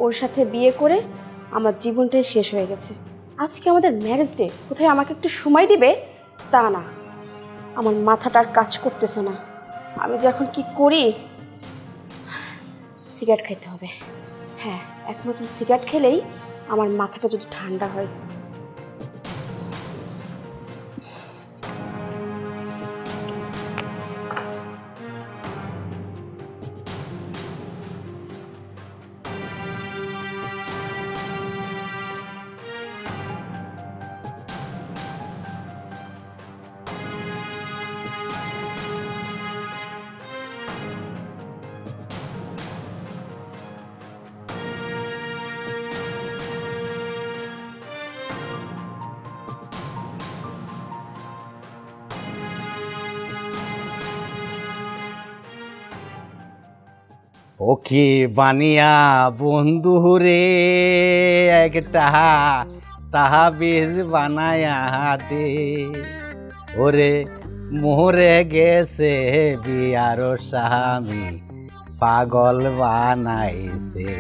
ওর সাথে বিয়ে করে আমার জীবনটাই শেষ হয়ে গেছে। আজকে আমাদের ম্যারেজ ডে, কোথায় আমাকে একটু সময় দিবে তা না। আমার মাথাটা আর কাজ করতেছে না। আমি যে এখন কি করি? সিগারেট খাইতে হবে। হ্যাঁ, একমাত্র সিগারেট খেলেই আমার মাথাটা যদি ঠান্ডা হয়। ওকে বানিয়া বন্ধু রে একটা তাহাবিজ বানায়া দে, ওরে মোরে গেছে বিয়ার স্বামী পাগল বানাইছে,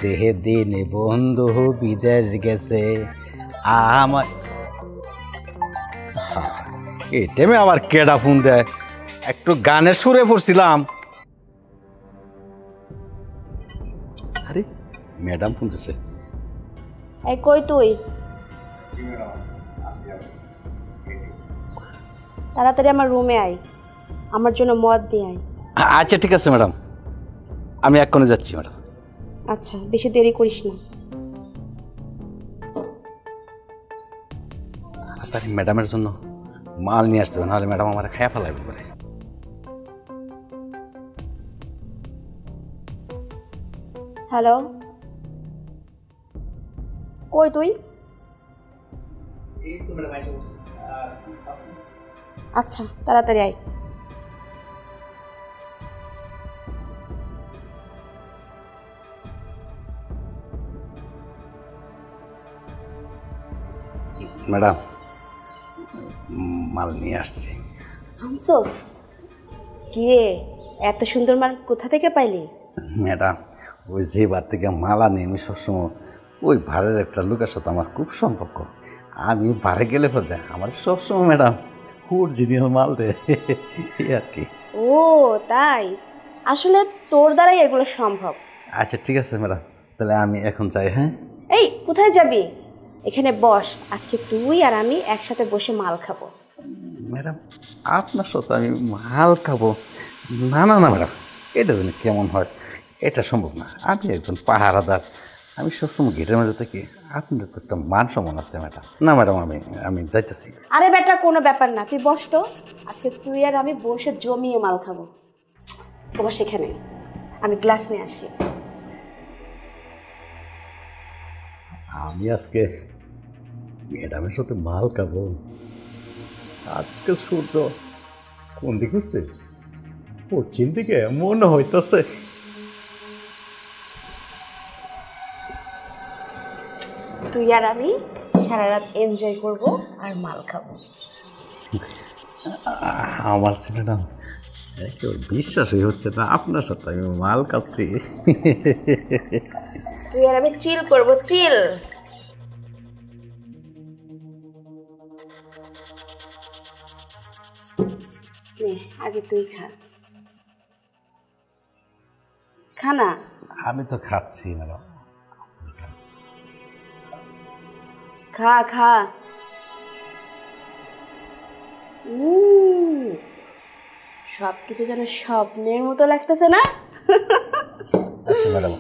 যেদিন বন্ধু বিদেশ গেছে আমার এই টাইমে আবার কেডা ফোন দেয়? একটু গানের সুরে পড়ছিলাম। আরে ম্যাডাম শুনতেছে। এই কই তুই? তাড়াতাড়ি আমার রুমে আয়, আমার জন্য মদ দিয়ে আয়। আচ্ছা ঠিক আছে ম্যাডাম, আমি এক্ষুনি যাচ্ছি ম্যাডাম। আচ্ছা, বেশি দেরি করিস না। তাড়াতাড়ি ম্যাডামের জন্য মাল নিয়ে আসতে হবে, নাহলে ম্যাডাম আমার খায়া ফেলাইবে পারে। হ্যালো, কই তুই? আচ্ছা তাড়াতাড়ি আয়। ম্যাডাম মাল নিয়ে আসছি। আনছোস? কিরে, এত সুন্দর মাল কোথা থেকে পাইলি? ম্যাডাম ওই যে বার থেকে মাল আনি আমি সবসময় ওই ভাড়ের একটা লোকের সাথে আমার খুব সম্পর্ক। আমি বারে গেলে পরে আমার সবসময় ম্যাডাম অরিজিনাল মাল দেয় আর কি। ও তাই? আসলে তোর দ্বারাই এগুলো সম্ভব। আচ্ছা ঠিক আছে ম্যাডাম, তাহলে আমি এখন যাই। হ্যাঁ এই কোথায় যাবি? এখানে বস, আজকে তুই আর আমি একসাথে বসে মাল খাবো। ম্যাডাম আপনার সাথে আমি মাল খাবো? না না না ম্যাডাম, এটা যেন কেমন হয়, এটা সম্ভব না। আমি একজন পাহারাদার, আমি সবসময় গেটের মাঝে থাকি। আপনার তো একটা মান সম্মান আছে ম্যাডাম। না ম্যাডাম আমি যাইতেছি। আরে বেটা, কোনো ব্যাপার না, তুই বস তো। আজকে তুই আর আমি বসে জমিয়ে মাল খাবো। তোমার সেখানে আমি গ্লাস নিয়ে আসি। আমি আজকে ম্যাডামের সাথে মাল খাবো? আজকে সূর্য কোন দিকে হচ্ছে? পশ্চিম দিকে মনে হইতেছে। তুই আর আমি সারা রাত এনজয় করব আর মাল খাবো। আমার ম্যাডাম একেবারে বিশ্বাসই হচ্ছে না আপনার সাথে আমি মাল খাচ্ছি। তুই আর আমি চিল করব, চিল। নে আগে তুই খা। খা না। আমি তো খাচ্ছি ম্যাডাম। খা খা। সবকিছু যেন স্বপ্নের মতো লাগতেছে না? আচ্ছা ম্যাডাম,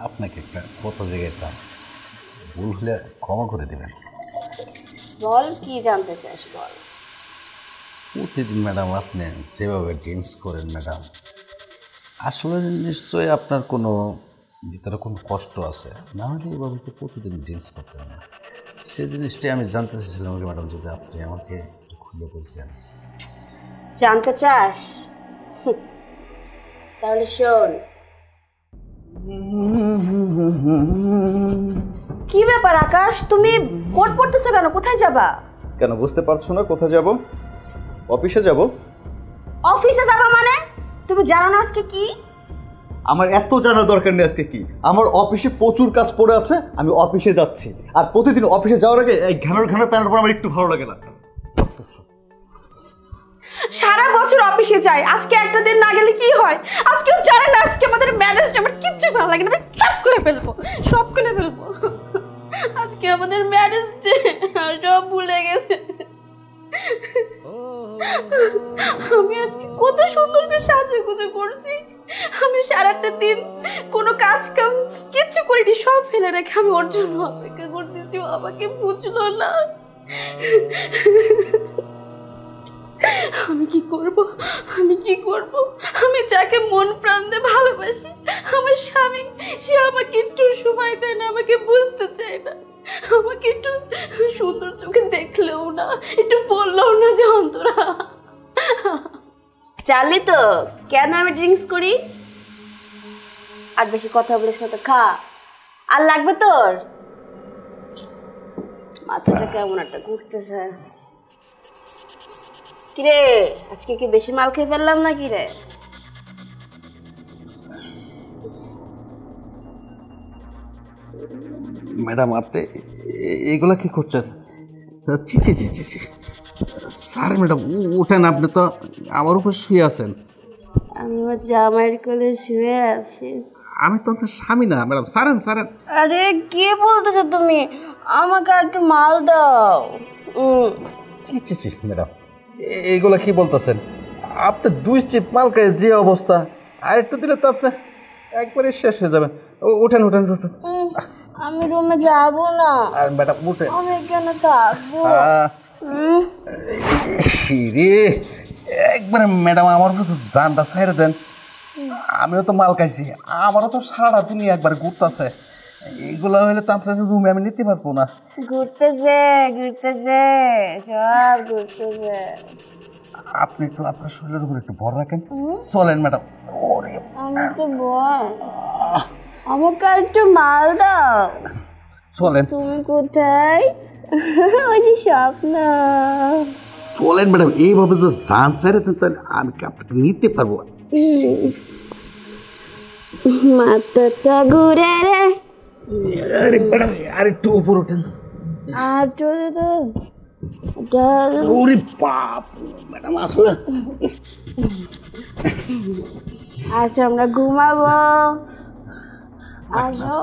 আপনাকে একটা কথা জিজ্ঞাসা, ভুল হলে ক্ষমা করে দেবেন। বল, কি জানতে চাস বল। প্রতিদিন ম্যাডাম আপনি যেভাবে ড্রিঙ্কস করেন ম্যাডাম, আসলে নিশ্চয়ই আপনার কোনো ভিতরে কোনো কষ্ট আছে, না হলে এভাবে তো প্রতিদিন ড্রিঙ্কস করতেন না। সে জিনিসটাই আমি জানতে চাইছিলাম ম্যাডাম, যদি আপনি আমাকে একটু খুলে বলতেন। জানতে চাস? তাহলে শোন। কি ব্যাপার আকাশ, তুমি কোট পড়তেছো কেন? কোথায় যাবা? কেন বুঝতে পারছো না কোথায় যাব? অফিসে যাব। অফিসে যাবা মানে? তুমি জানো না আজকে কি? আমার এত জানার দরকার নেই আজকে কি। আমার অফিসে প্রচুর কাজ পড়ে আছে, আমি অফিসে যাচ্ছি। আর প্রতিদিন অফিসে যাওয়ার আগে এই ঘানার প্যান্ট পরা আমার একটু ভালো লাগে না। সারা বছর অফিসে যাই, আজকে একটা দিন না গেলে কি হয়? আজকেও জানেন না আজকে আমাদের ম্যানেজমেন্ট, আমার কিচ্ছু ভালো লাগে না, আমি সব খুলে ফেলবো, সব খুলে ফেলবো। আজকে আমাদের ম্যানেজমেন্ট সব ভুলে গেছে। আমি আজকে কত সুন্দর করে সাজুগুজু করছি, আমি সারাটা দিন কোনো কাজ কাম কিচ্ছু করিনি, সব ফেলে রেখে আমি ওর জন্য অপেক্ষা করতেছি, ও আমাকে বুঝলো না। আমি কি করব, আমি কি করব? আমি যাকে মন প্রাণ দিয়ে ভালোবাসি, আমার স্বামী, সে আমাকে একটু সময় দেয় না, আমাকে বুঝতে চায় না, আমাকে একটু সুন্দর চোখে দেখলেও না, একটু বললেও না যে অন্তরা। জানলি তো কেন আমি ড্রিঙ্কস করি? আর বেশি কথা বলিস না তো, খা। আর লাগবে তোর? মাথাটা কেমন একটা ঘুরতেছে। কিরে, আজকে কি বেশি মাল খেয়ে ফেললাম না কি রে? ম্যাডাম আপনি এগুলা কি করছেন? ছি ছি ছি ছি ছি। স্যার ম্যাডাম ওঠেন, আপনি তো আমার উপর শুয়ে আছেন। আমি আমার জামাইয়ের কোলে শুয়ে আছি। আমি তো আপনার স্বামী না ম্যাডাম, সারেন সারেন। আরে কি বলতেছো তুমি? আমাকে একটু মাল দাও। ছি ছি ছি ম্যাডাম, এইগুলা কি বলতেছেন? আপনি 2 চিপ মাল খায় যে অবস্থা, আর একটু দিলে তো আপনি একবারে শেষ হয়ে যাবেন। ওঠেন ওঠেন ওঠেন। আমি রুমে যাব না। আর ম্যাডাম উঠেন। আমি এখানে থাকবো। রে একবারে ম্যাডাম আমার তো জানটা ছাইড়ে দেন। আমিও তো মাল খাইছি, আমারও তো সারা দুনিয়া একবার ঘুরতেছে। এইগুলো হইলে তো আপনার রুমে আমি নিতে পারবো না। ঘুরতেছে ঘুরতেছে, সব ঘুরতেছে। আপনি একটু আপনার শরীরের উপর একটু ভর রাখেন। চলেন ম্যাডাম। ওরে আমি তো বল, আমাকে একটু মাল দাও। চলেন। তুমি কোথায়? ওই যে স্বপ্ন। চলেন ম্যাডাম, এইভাবে তো জান ছাইড়ে দেন তাহলে আমি কি আপনাকে নিতে পারবো? মাথাটা ঘুরে রে। আরে ম্যাডাম আর একটু উপর ওঠেন। আর তো ওরে বাপ ম্যাডাম, আসলে আচ্ছা আমরা ঘুমাবো। আসো।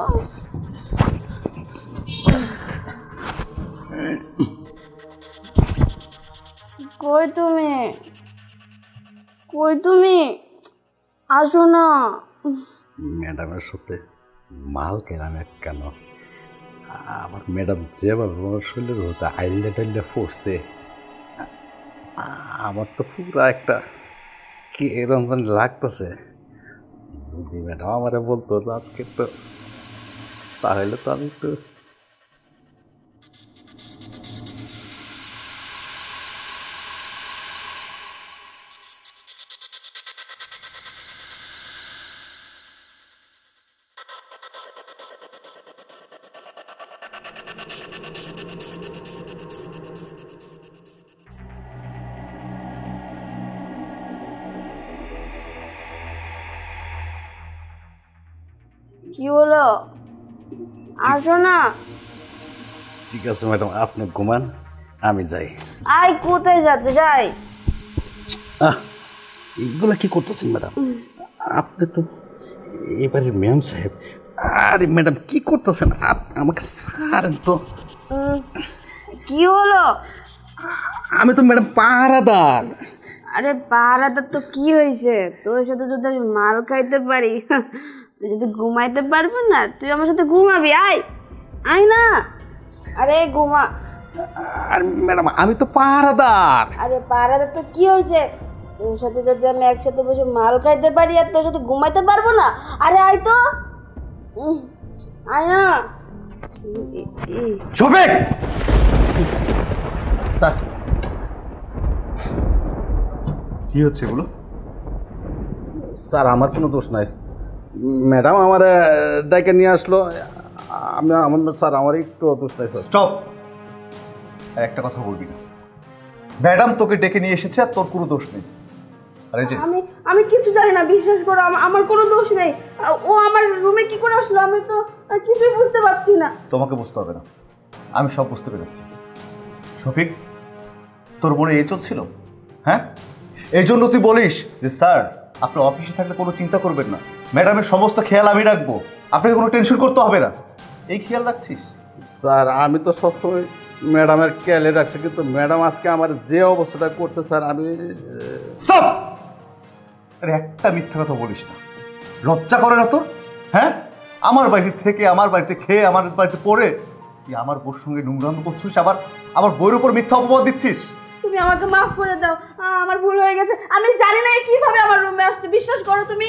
কই তুমি, কই তুমি? আসো না। ম্যাডামের সাথে মাল কেনাম কেন? আমার ম্যাডাম যেভাবে আমার শরীরের হতে আইলে টাইলে পড়ছে, আমার তো পুরো একটা কি এরকম লাগতেছে। যদি ম্যাডাম আমারে বলতো আজকে তো, তাহলে তো আমি একটু কি হলো? আসো না। ঠিক আছে ম্যাডাম, আপনি ঘুমান, আমি যাই। আয় কোথায় যাচ্ছে? যাই। এইগুলা কি করতেছেন ম্যাডাম? আপনি তো এবারে ম্যাম সাহেব। আরে ম্যাডাম কি করতেছেন? আমাকে ছাড়েন তো। কি হলো? আমি তো ম্যাডাম পাহারাদার। আরে পাহারাদার তো কি হয়েছে? তোর সাথে যদি আমি মাল খাইতে পারি, তুই যদি ঘুমাইতে পারবি না, তুই আমার সাথে ঘুমাবি। আয় আয় না। আরে ঘুমা। আর ম্যাডাম আমি তো পাহারাদার। আরে পাহারাদার তো কি হয়েছে? তোর সাথে যদি আমি একসাথে বসে মাল খাইতে পারি আর তোর সাথে ঘুমাইতে পারবো না? আরে আয় তো, আয় না। শফিক স্যার কি হচ্ছে এগুলো? স্যার আমার কোনো দোষ নাই, ম্যাডাম আমার ডাইকে নিয়ে আসলো, আমি আমার স্যার আমার একটু দোষ নাই স্যার। স্টপ! একটা কথা বলবি না। ম্যাডাম তোকে ডেকে নিয়ে এসেছে আর তোর কোনো দোষ নেই। আরে যে আমি কিছু জানি না, বিশ্বাস করো, আমার কোনো দোষ নেই। ও আমার রুমে কি করে আসলো আমি তো কিছুই বুঝতে পারছি না। তোমাকে বুঝতে হবে না, আমি সব বুঝতে পেরেছি। শফিক, তোর মনে এই চলছিল? হ্যাঁ, এই জন্য তুই বলিস যে স্যার আপনার অফিসে থাকলে কোনো চিন্তা করবেন না, ম্যাডামের সমস্ত খেয়াল আমি রাখবো, আপনাকে কোনো টেনশন করতে হবে না। এই খেয়াল রাখছিস? স্যার আমি তো সবসময় ম্যাডামের খেয়ালে রাখছি, কিন্তু ম্যাডাম আজকে আমার যে অবস্থাটা করছে স্যার আমি। স্টপ! আরে একটা মিথ্যা কথা বলিস না, লজ্জা করে না তোর? হ্যাঁ, আমার বাড়িতে থেকে, আমার বাড়িতে খেয়ে, আমার বাড়িতে পড়ে তুই আমার বোর সঙ্গে নোংরাম করছিস, আবার আমার বইয়ের উপর মিথ্যা অপবাদ দিচ্ছিস। তুমি আমাকে মাফ করে দাও, আমার ভুল হয়ে গেছে। আমি জানি না কিভাবে আমার রুমে আসতে। বিশ্বাস করো তুমি,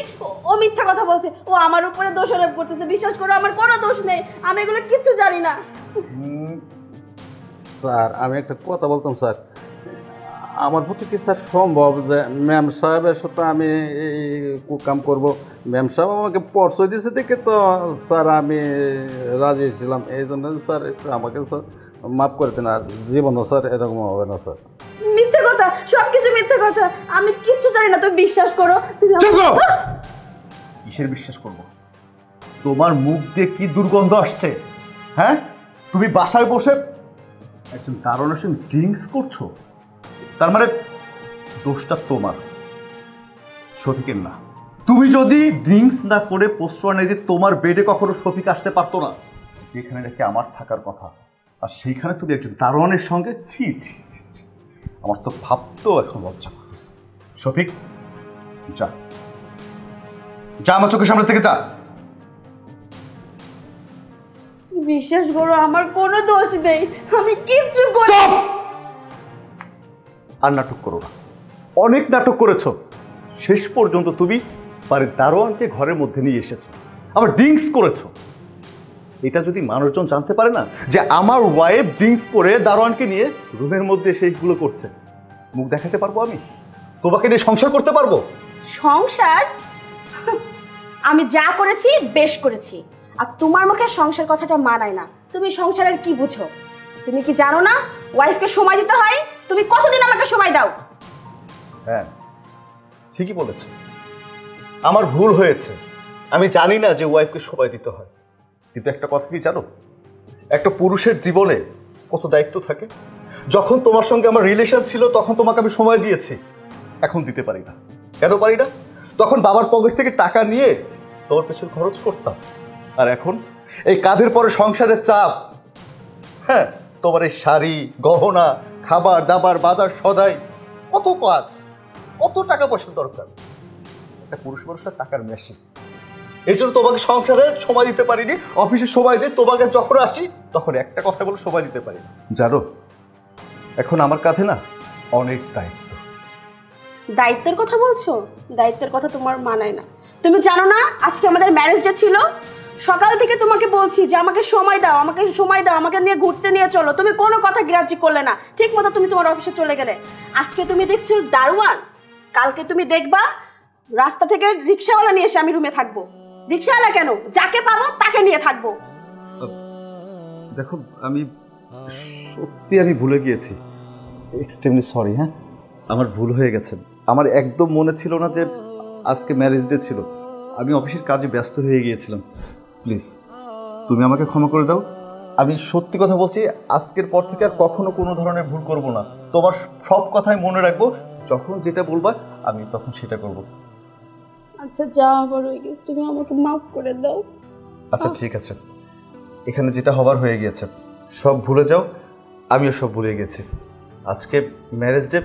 ও মিথ্যা কথা বলছে, ও আমার উপরে দোষারোপ করতেছে। বিশ্বাস করো আমার কোনো দোষ নেই, আমি এগুলো কিচ্ছু জানি না। স্যার আমি একটা কথা বলতাম স্যার, আমার প্রতি কি স্যার সম্ভব যে ম্যাম সাহেবের সাথে আমি এই কাম করব? ম্যাম সাহেব আমাকে পরিচয় দিয়েছে দেখে তো স্যার আমি রাজি হয়েছিলাম, এই জন্য স্যার একটু আমাকে স্যার মাফ করে দেন, আর জীবনও স্যার এরকম হবে না স্যার। মিথ্যে কথা, সবকিছু মিথ্যে কথা, আমি কিচ্ছু জানি না। তুমি বিশ্বাস করো। তুমি কিসের বিশ্বাস করব? তোমার মুখ দিয়ে কি দুর্গন্ধ আসছে? হ্যাঁ, তুমি বাসায় বসে একজন দারোয়ানের সঙ্গে ড্রিঙ্কস করছো, তার মানে দোষটা তোমার, শফিকের না। তুমি যদি ড্রিঙ্কস না করে পোস্টার না দিয়ে তোমার বেডে কখনো শফিক আসতে পারতো না, যেখানে রেখে আমার থাকার কথা, আর সেইখানে তুমি একজন দারোয়ানের সঙ্গে। ছি ছি ছি ছি, আমার তো ভাবতেও এখন লজ্জা করতেছে। শফিক, যা যা, আমার চোখের সামনে থেকে যা। বিশ্বাস করো আমার কোনো দোষ নেই, আমি কিচ্ছু করি। আর নাটক করো না, অনেক নাটক করেছো। শেষ পর্যন্ত তুমি বাড়ির দারোয়ানকে ঘরের মধ্যে নিয়ে এসেছো, আবার ড্রিঙ্কস করেছো। এটা যদি মানুষজন জানতে পারে না যে আমার ওয়াইফ ড্রিঙ্কস করে দারোয়ানকে নিয়ে রুমের মধ্যে সেইগুলো করছে, মুখ দেখাতে পারবো আমি? তোমাকে নিয়ে সংসার করতে পারবো? সংসার? আমি যা করেছি বেশ করেছি, আর তোমার মুখে সংসার কথাটা মানায় না। তুমি সংসারের কি বুঝো? তুমি কি জানো না ওয়াইফকে সময় দিতে হয়? তুমি কতদিন আমাকে সময় দাও? হ্যাঁ, ঠিকই বলেছো, আমার ভুল হয়েছে। আমি জানি না যে ওয়াইফকে সময় দিতে হয়, কিন্তু একটা কথা কি জানো, একটা পুরুষের জীবনে কত দায়িত্ব থাকে। যখন তোমার সঙ্গে আমার রিলেশন ছিল তখন তোমাকে আমি সময় দিয়েছি, এখন দিতে পারি না। কেন পারি না? তখন বাবার পকেট থেকে টাকা নিয়ে তোমার পেছনে খরচ করতাম, আর এখন এই কাঁধের পরে সংসারের চাপ। হ্যাঁ, তোমার এই শাড়ি, গহনা, খাবার দাবার, বাজার সদাই, কত কাজ, কত টাকা পয়সার দরকার। একটা পুরুষ মানুষের টাকার মেশিন। এই জন্য তোমাকে সংসারে সময় দিতে পারিনি, অফিসে সময় দিই, তোমাকে যখন আসি তখন একটা কথা বলে সময় দিতে পারি। জানো, এখন আমার কাঁধে না অনেক দায়িত্ব। দায়িত্বের কথা বলছো? দায়িত্বের কথা তোমার মানায় না। তুমি জানো না আজকে আমাদের ম্যারেজ ডে ছিল? সকাল থেকে তোমাকে বলছি যে আমাকে সময় দাও, আমাকে সময় দাও, আমাকে নিয়ে ঘুরতে নিয়ে চলো, তুমি কোনো কথা গ্রাহ্য করলে না। ঠিক মতো তুমি তোমার অফিসে চলে গেলে। আজকে তুমি দেখছো দারোয়ান, কালকে তুমি দেখবা রাস্তা থেকে রিক্সাওয়ালা নিয়ে এসে আমি রুমে থাকবো। রিক্সাওয়ালা কেন, যাকে পাবো তাকে নিয়ে থাকবো। দেখো, আমি সত্যি আমি ভুলে গিয়েছি, এক্সট্রিমলি সরি। হ্যাঁ, আমার ভুল হয়ে গেছে। আমার একদম মনে ছিল না যে আজকে ম্যারেজ ডে ছিল, আমি অফিসের কাজে ব্যস্ত হয়ে গিয়েছিলাম। প্লিজ তুমি আমাকে ক্ষমা করে দাও। আমি সত্যি কথা বলছি, আজকের পর থেকে আর কখনো কোনো ধরনের ভুল করব না। তোমার সব কথাই মনে রাখবো, যখন যেটা বলবা আমি তখন সেটা করব। আচ্ছা যা হবার হয়ে গেছে, তুমি আমাকে মাফ করে দাও। আচ্ছা ঠিক আছে, এখানে যেটা হবার হয়ে গিয়েছে সব ভুলে যাও, আমিও সব ভুলে গেছি। আজকে ম্যারেজ ডে।